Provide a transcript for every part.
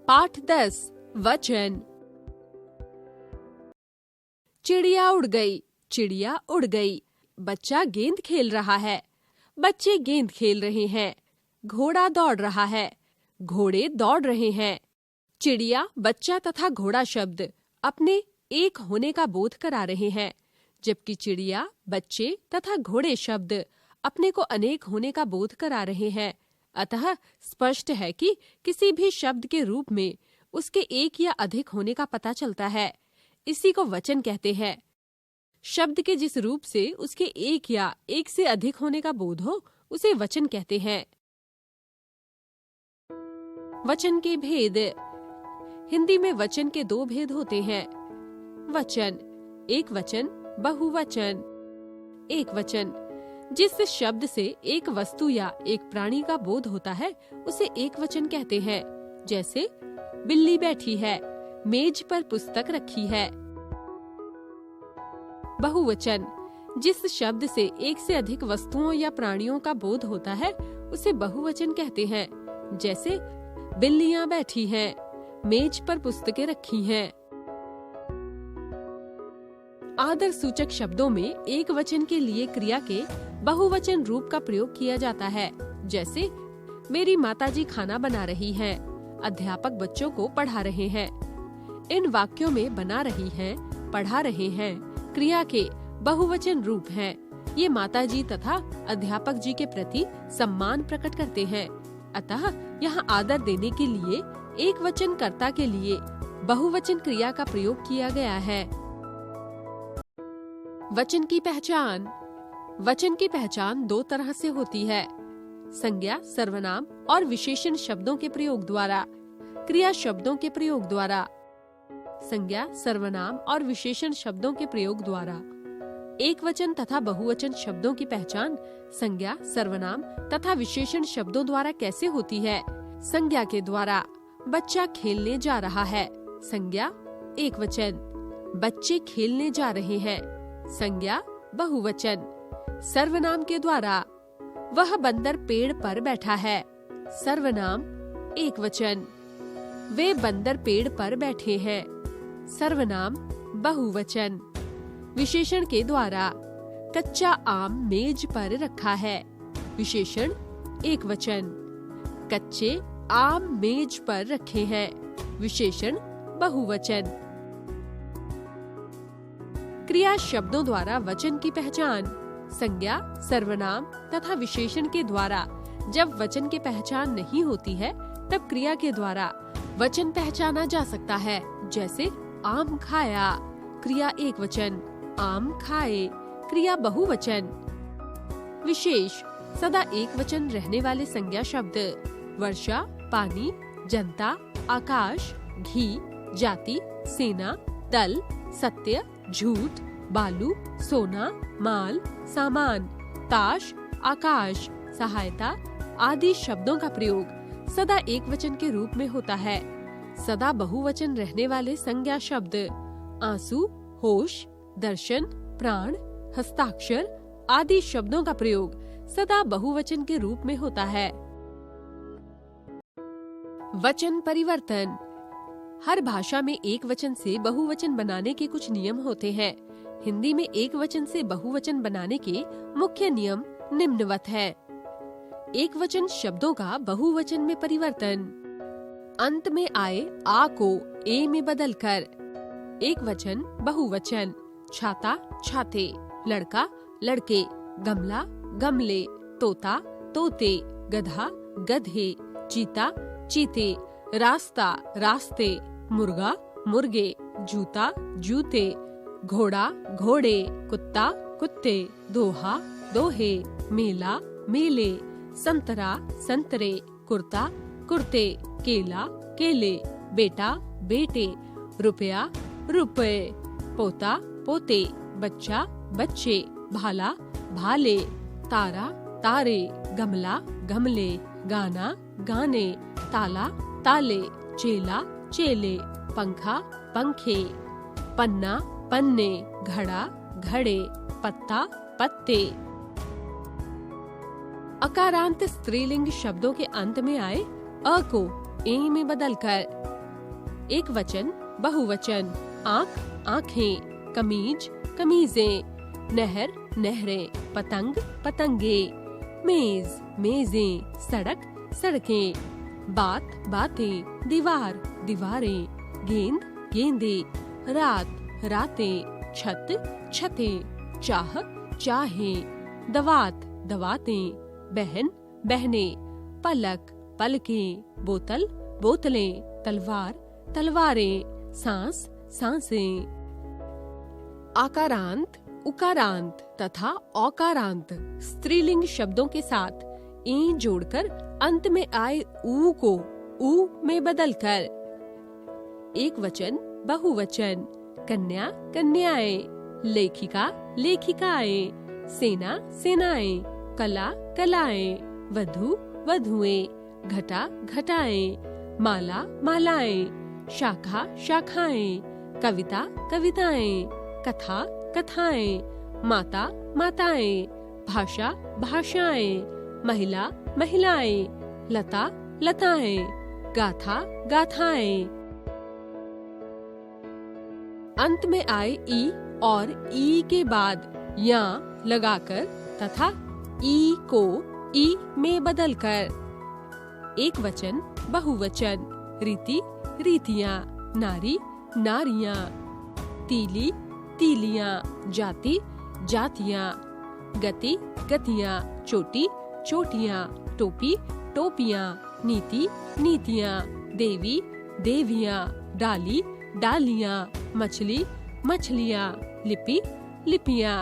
पाठ 10 वचन। चिड़िया उड़ गई, चिड़िया उड़ गई। बच्चा गेंद खेल रहा है, बच्चे गेंद खेल रहे हैं। घोड़ा दौड़ रहा है, घोड़े दौड़ रहे हैं। चिड़िया, बच्चा तथा घोड़ा शब्द अपने एक होने का बोध करा रहे हैं, जबकि चिड़िया, बच्चे तथा घोड़े शब्द अपने को अनेक होने का बोध करा रहे हैं। अतः स्पष्ट है कि किसी भी शब्द के रूप में उसके एक या अधिक होने का पता चलता है। इसी को वचन कहते हैं। शब्द के जिस रूप से उसके एक या एक से अधिक होने का बोध हो, उसे वचन कहते हैं। वचन के भेद। हिंदी में वचन के दो भेद होते हैं। वचन, एक वचन, बहुवचन। एक वचन, जिस शब्द से एक वस्तु या एक प्राणी का बोध होता है, उसे एक वचन कहते हैं। जैसे बिल्ली बैठी है, मेज पर पुस्तक रखी है। बहुवचन, जिस शब्द से एक से अधिक वस्तुओं या प्राणियों का बोध होता है, उसे बहुवचन कहते हैं। जैसे बिल्लियां बैठी हैं, मेज पर पुस्तकें रखी हैं। आदर सूचक शब्दों में एक वचन के लिए क्रिया के बहुवचन रूप का प्रयोग किया जाता है। जैसे मेरी माताजी खाना बना रही हैं, अध्यापक बच्चों को पढ़ा रहे हैं। इन वाक्यों में बना रही हैं, पढ़ा रहे हैं क्रिया के बहुवचन रूप हैं। ये माताजी तथा अध्यापक जी के प्रति सम्मान प्रकट करते हैं। अतः यहाँ आदर देने के लिए एक वचन कर्ता के लिए बहुवचन क्रिया का प्रयोग किया गया है। वचन की पहचान। वचन की पहचान दो तरह से होती है, संज्ञा, सर्वनाम और विशेषण शब्दों के प्रयोग द्वारा, क्रिया शब्दों के प्रयोग द्वारा। संज्ञा, सर्वनाम और विशेषण शब्दों के प्रयोग द्वारा। एक वचन तथा बहुवचन शब्दों की पहचान संज्ञा, सर्वनाम तथा विशेषण शब्दों द्वारा कैसे होती है? संज्ञा के द्वारा। बच्चा खेलने जा रहा है, संज्ञा एक वचन। बच्चे खेलने जा रहे हैं, संज्ञा बहुवचन। सर्वनाम के द्वारा। वह बंदर पेड़ पर बैठा है, सर्वनाम एक वचन। वे बंदर पेड़ पर बैठे हैं, सर्वनाम बहुवचन। विशेषण के द्वारा। कच्चा आम मेज पर रखा है, विशेषण एक वचन। कच्चे आम मेज पर रखे हैं, विशेषण बहुवचन। क्रिया शब्दों द्वारा वचन की पहचान संज्ञा, सर्वनाम तथा विशेषण के द्वारा। जब वचन की पहचान नहीं होती है, तब क्रिया के द्वारा वचन पहचाना जा सकता है। जैसे आम खाया, क्रिया एक वचन। आम खाए, क्रिया बहुवचन। विशेष, सदा एक वचन रहने वाले संज्ञा शब्द। वर्षा, पानी, जनता, आकाश, घी, जाति, सेना, दल, सत्य, झूठ, बालू, सोना, माल, सामान, ताश, आकाश, सहायता आदि शब्दों का प्रयोग सदा एक वचन के रूप में होता है। सदा बहुवचन रहने वाले संज्ञा शब्द आंसू, होश, दर्शन, प्राण, हस्ताक्षर आदि शब्दों का प्रयोग सदा बहुवचन के रूप में होता है। वचन परिवर्तन। हर भाषा में एक वचन से बहुवचन बनाने के कुछ नियम होते हैं। हिंदी में एक वचन से बहुवचन बनाने के मुख्य नियम निम्नवत है। एक वचन शब्दों का बहुवचन में परिवर्तन। अंत में आए आ को ए में बदलकर। एक वचन बहुवचन। छाता, छाते, लड़का, लड़के, गमला, गमले, तोता, तोते, गधा, गधे, चीता, चीते, रास्ता, रास्ते, मुर्गा, मुर्गे, जूता, जूते, घोड़ा, घोड़े, कुत्ता, कुत्ते, दोहा, दोहे, मेला, मेले, संतरा, संतरे, कुर्ता, कुर्ते, केला, केले, बेटा, बेटे, रुपया, रुपए, पोता, पोते, बच्चा, बच्चे, भाला, भाले, तारा, तारे, गमला, गमले, गाना, गाने, ताला, ताले, चेला, चेले, पंखा, पंखे, पन्ना, पन्ने, घड़ा, घड़े, पत्ता, पत्ते। अकारांत स्त्रीलिंग शब्दों के अंत में आए अ को ए में बदलकर एक वचन बहुवचन, आँख आँखें, कमीज कमीजें, नहर नहरें, पतंग पतंगे, मेज मेजें, सड़क सड़कें, बात बातें, दीवार दीवारें, गेंद गेंदे, रात रातें, छत छतें, चाह चाहें, दवात दवातें, बहन बहनें, पलक पलकें, बोतल बोतलें, तलवार तलवारें, सांस सांसें। आकारांत, उकारांत तथा औकारांत स्त्रीलिंग शब्दों के साथ ए जोड़कर अंत में आए ऊ को ऊ में बदलकर। एक वचन बहुवचन, कन्या कन्याएं, लेखिका लेखिकाएं, सेना सेनाएं, कला कलाएं, वधू वधुएं, घटा घटाएं, माला मालाएं, शाखा शाखाएं, कविता कविताएं, कथा कथाएं, माता माताएं, भाषा भाषाएं, महिला महिलाएं, लता लताएं, गाथा गाथाएं। अंत में आए ई और ई के बाद या लगाकर तथा ई को ई में बदलकर। एक वचन बहुवचन, रीति रीतियां, नारी नारियां, तीली तीलियां, जाति जातियां, गति गतियां, चोटी चोटियां, टोपी टोपियां, नीति नीतियां, देवी देवियां, डाली डालियां, मछली मछलियां, लिपि लिपियां।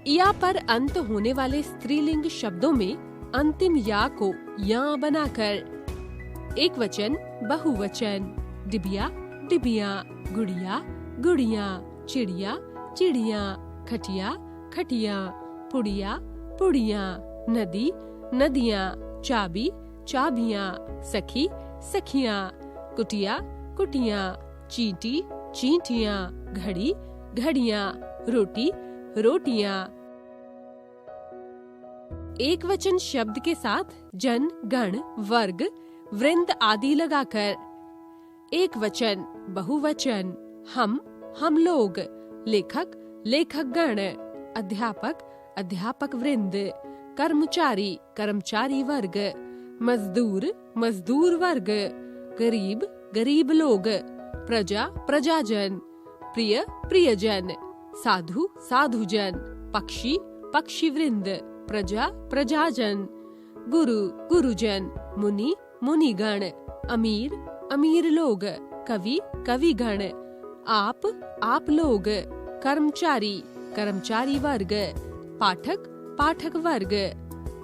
या पर अंत होने वाले स्त्रीलिंग शब्दों में अंतिम या को या बनाकर। एक वचन बहुवचन, डिबिया डिबिया, गुड़िया गुड़िया, चिड़िया चिड़िया, खटिया खटिया, पुड़िया पुड़िया, नदी नदियाँ, चाबी चाबियाँ, सखी सखियाँ, कुटिया कुटिया, चींटी चींटियाँ, घड़ी घड़ियाँ, रोटी रोटियाँ। एक वचन शब्द के साथ जन गण वर्ग वृंद आदि लगाकर। एक वचन बहुवचन, हम लोग, लेखक लेखक गण, अध्यापक अध्यापक वृंद, कर्मचारी कर्मचारी वर्ग, मजदूर मजदूर वर्ग, गरीब गरीब लोग, प्रजा प्रजाजन, प्रिय प्रियजन, साधु साधुजन, पक्षी पक्षी वृंद, प्रजा प्रजाजन, गुरु गुरुजन, मुनि मुनिगण, अमीर अमीर लोग, कवि कविगण, आप लोग, कर्मचारी कर्मचारी वर्ग, पाठक पाठक वर्ग,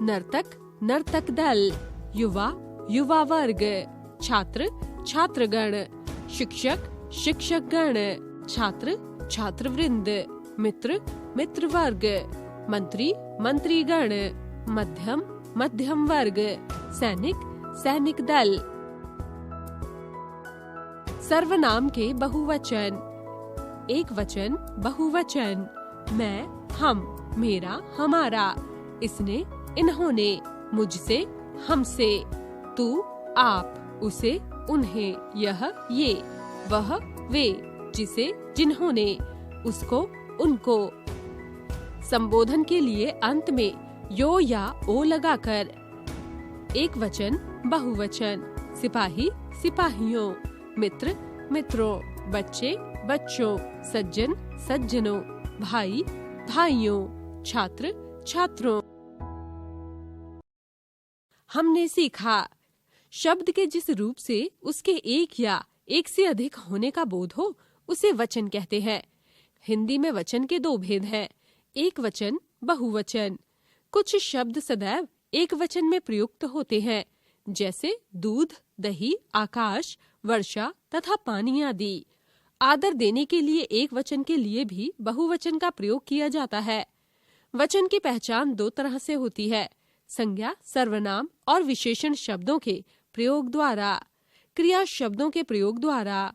नर्तक नर्तक दल, युवा युवा वर्ग, छात्र छात्रगण, शिक्षक शिक्षक गण, छात्र छात्र वृंद, मित्र मित्र वर्ग, मंत्री मंत्री गण, मध्यम मध्यम वर्ग, सैनिक सैनिक दल। सर्वनाम के बहुवचन। एक वचन बहुवचन, मैं हम, मेरा हमारा, इसने इन्होंने, मुझसे हमसे, तू आप, उसे उन्हें, यह ये, वह वे, जिसे जिन्होंने, उसको उनको। संबोधन के लिए अंत में यो या ओ लगाकर। एक वचन बहुवचन, सिपाही सिपाहियों, मित्र मित्रों, बच्चे बच्चों, सज्जन सज्जनों, भाई भाइयों, छात्र छात्रों। हमने सीखा शब्द के जिस रूप से उसके एक या एक से अधिक होने का बोध हो उसे वचन कहते हैं। हिंदी में वचन के दो भेद हैं, एक वचन बहुवचन। कुछ शब्द सदैव एक वचन में प्रयुक्त होते हैं, जैसे दूध दही आकाश वर्षा तथा पानी आदि। आदर देने के लिए एक वचन के लिए भी बहुवचन का प्रयोग किया जाता है। वचन की पहचान दो तरह से होती है, संज्ञा सर्वनाम और विशेषण शब्दों के प्रयोग द्वारा, क्रिया शब्दों के प्रयोग द्वारा।